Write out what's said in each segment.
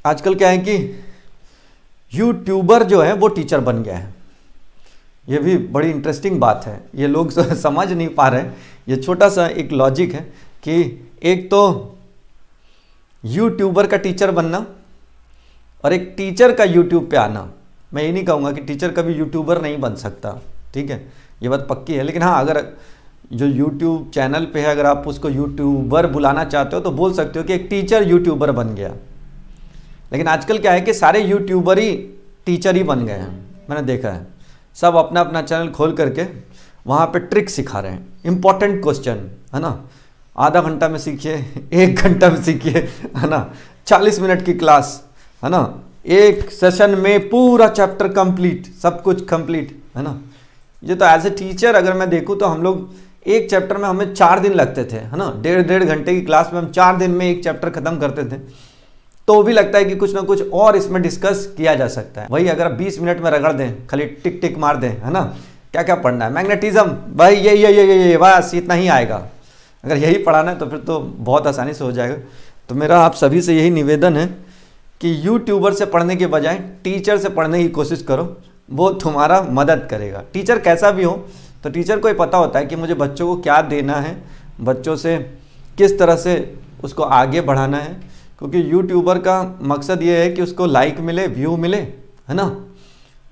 आजकल क्या है कि यूट्यूबर जो है वो टीचर बन गया है। ये भी बड़ी इंटरेस्टिंग बात है, ये लोग समझ नहीं पा रहे हैं। ये छोटा सा एक लॉजिक है कि एक तो यूट्यूबर का टीचर बनना और एक टीचर का यूट्यूब पे आना। मैं ये नहीं कहूँगा कि टीचर कभी यूट्यूबर नहीं बन सकता, ठीक है, ये बात पक्की है। लेकिन हाँ, अगर जो यूट्यूब चैनल पे है अगर आप उसको यूट्यूबर बुलाना चाहते हो तो बोल सकते हो कि एक टीचर यूट्यूबर बन गया। लेकिन आजकल क्या है कि सारे यूट्यूबर ही टीचर ही बन गए हैं। मैंने देखा है सब अपना अपना चैनल खोल करके वहाँ पे ट्रिक सिखा रहे हैं, इंपॉर्टेंट क्वेश्चन है ना, आधा घंटा में सीखिए, 1 घंटा में सीखिए, है ना, 40 मिनट की क्लास, है ना, एक सेशन में पूरा चैप्टर कंप्लीट, सब कुछ कंप्लीट, है ना। ये तो एज ए टीचर अगर मैं देखूँ तो हम लोग एक चैप्टर में हमें 4 दिन लगते थे, है ना, 1.5 घंटे की क्लास में हम 4 दिन में एक चैप्टर खत्म करते थे। तो भी लगता है कि कुछ ना कुछ और इसमें डिस्कस किया जा सकता है। वही अगर आप 20 मिनट में रगड़ दें, खाली टिक टिक मार दें, है ना, क्या क्या पढ़ना है, मैग्नेटिज्म, भाई ये बस इतना ही आएगा। अगर यही पढ़ाना है तो फिर तो बहुत आसानी से हो जाएगा। तो मेरा आप सभी से यही निवेदन है कि यूट्यूबर से पढ़ने के बजाय टीचर से पढ़ने की कोशिश करो, वो तुम्हारा मदद करेगा। टीचर कैसा भी हो तो टीचर को ये पता होता है कि मुझे बच्चों को क्या देना है, बच्चों से किस तरह से उसको आगे बढ़ाना है। क्योंकि यूट्यूबर का मकसद ये है कि उसको लाइक मिले, व्यू मिले, है ना,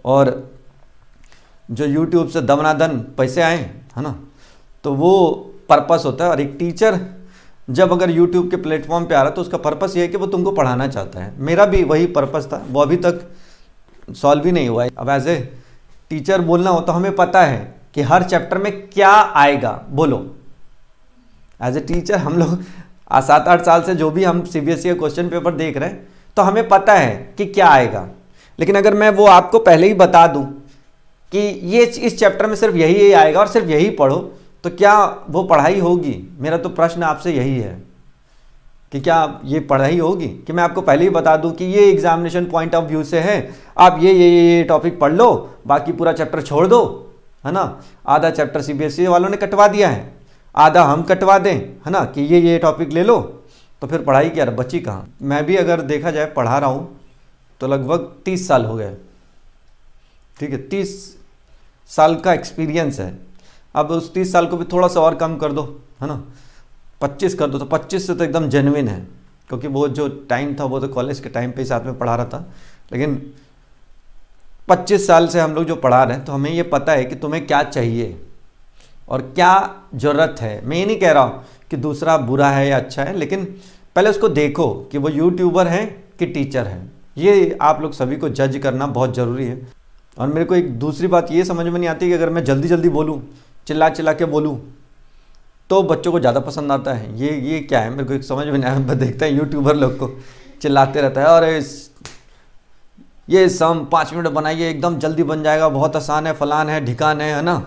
और जो यूट्यूब से दमनादन पैसे आए, है ना, तो वो पर्पस होता है। और एक टीचर जब अगर यूट्यूब के प्लेटफॉर्म पे आ रहा है तो उसका पर्पस ये है कि वो तुमको पढ़ाना चाहता है। मेरा भी वही पर्पस था, वो अभी तक सॉल्व ही नहीं हुआ है। अब एज ए टीचर बोलना हो तो हमें पता है कि हर चैप्टर में क्या आएगा, बोलो। एज ए टीचर हम लोग 7-8 साल से जो भी हम सीबीएसई का क्वेश्चन पेपर देख रहे हैं तो हमें पता है कि क्या आएगा। लेकिन अगर मैं वो आपको पहले ही बता दूं कि ये इस चैप्टर में सिर्फ यही आएगा और सिर्फ यही पढ़ो, तो क्या वो पढ़ाई होगी? मेरा तो प्रश्न आपसे यही है कि क्या ये पढ़ाई होगी कि मैं आपको पहले ही बता दूं कि ये एग्जामिनेशन पॉइंट ऑफ व्यू से है, आप ये टॉपिक पढ़ लो, बाकी पूरा चैप्टर छोड़ दो, है ना। आधा चैप्टर सीबीएसई वालों ने कटवा दिया है, आधा हम कटवा दें, है ना, कि ये टॉपिक ले लो, तो फिर पढ़ाई क्या बची कहाँ। मैं भी अगर देखा जाए पढ़ा रहा हूँ तो लगभग 30 साल हो गए, ठीक है, 30 साल का एक्सपीरियंस है। अब उस 30 साल को भी थोड़ा सा और कम कर दो, है ना, 25 कर दो, तो 25 से तो एकदम जेन्युइन है। क्योंकि वो जो टाइम था वो तो कॉलेज के टाइम पे ही साथ में पढ़ा रहा था। लेकिन 25 साल से हम लोग जो पढ़ा रहे हैं तो हमें ये पता है कि तुम्हें क्या चाहिए और क्या ज़रूरत है। मैं ये नहीं कह रहा हूँ कि दूसरा बुरा है या अच्छा है, लेकिन पहले उसको देखो कि वो यूट्यूबर है कि टीचर है। ये आप लोग सभी को जज करना बहुत ज़रूरी है। और मेरे को एक दूसरी बात ये समझ में नहीं आती कि अगर मैं जल्दी जल्दी बोलूँ, चिल्ला चिल्ला के बोलूँ, तो बच्चों को ज़्यादा पसंद आता है। ये क्या है, मेरे को एक समझ में नहीं आया। देखते हैं यूट्यूबर लोग को चिल्लाते रहता है, और ये सम 5 मिनट बनाइए, एकदम जल्दी बन जाएगा, बहुत आसान है, फलान है, ढिकान है ना,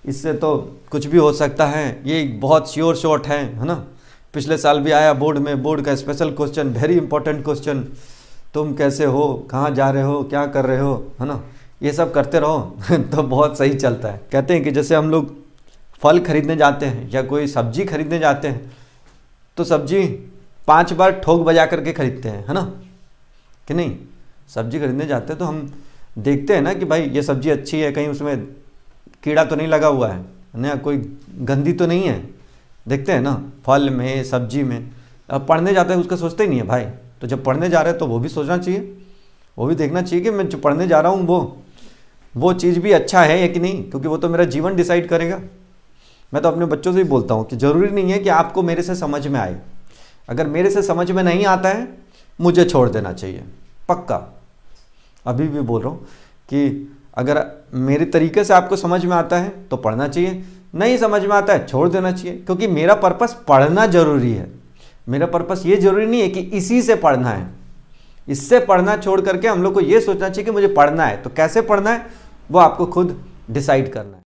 इससे तो कुछ भी हो सकता है, ये बहुत श्योर शॉट है ना। पिछले साल भी आया बोर्ड में, बोर्ड का special question, very important question, तुम कैसे हो, कहाँ जा रहे हो, क्या कर रहे हो, है ना, ये सब करते रहो तो बहुत सही चलता है। कहते हैं कि जैसे हम लोग फल खरीदने जाते हैं या कोई सब्जी खरीदने जाते हैं तो सब्जी 5 बार ठोक बजा करके खरीदते हैं, है ना, कि नहीं। सब्जी खरीदने जाते हैं तो हम देखते हैं ना कि भाई ये सब्जी अच्छी है, कहीं उसमें कीड़ा तो नहीं लगा हुआ है ना, कोई गंदी तो नहीं है, देखते हैं ना फल में, सब्जी में। अब पढ़ने जाते हैं उसका सोचते ही नहीं है भाई। तो जब पढ़ने जा रहे हैं तो वो भी सोचना चाहिए, वो भी देखना चाहिए कि मैं जो पढ़ने जा रहा हूँ वो चीज़ भी अच्छा है या कि नहीं, क्योंकि वो तो मेरा जीवन डिसाइड करेगा। मैं तो अपने बच्चों से ही बोलता हूँ कि ज़रूरी नहीं है कि आपको मेरे से समझ में आए। अगर मेरे से समझ में नहीं आता है मुझे छोड़ देना चाहिए, पक्का। अभी भी बोल रहा हूँ कि अगर मेरे तरीके से आपको समझ में आता है तो पढ़ना चाहिए, नहीं समझ में आता है छोड़ देना चाहिए। क्योंकि मेरा पर्पस पढ़ना ज़रूरी है। मेरा पर्पस ये ज़रूरी नहीं है कि इसी से पढ़ना है। इससे पढ़ना छोड़ करके हम लोग को ये सोचना चाहिए कि मुझे पढ़ना है, तो कैसे पढ़ना है वो आपको खुद डिसाइड करना है।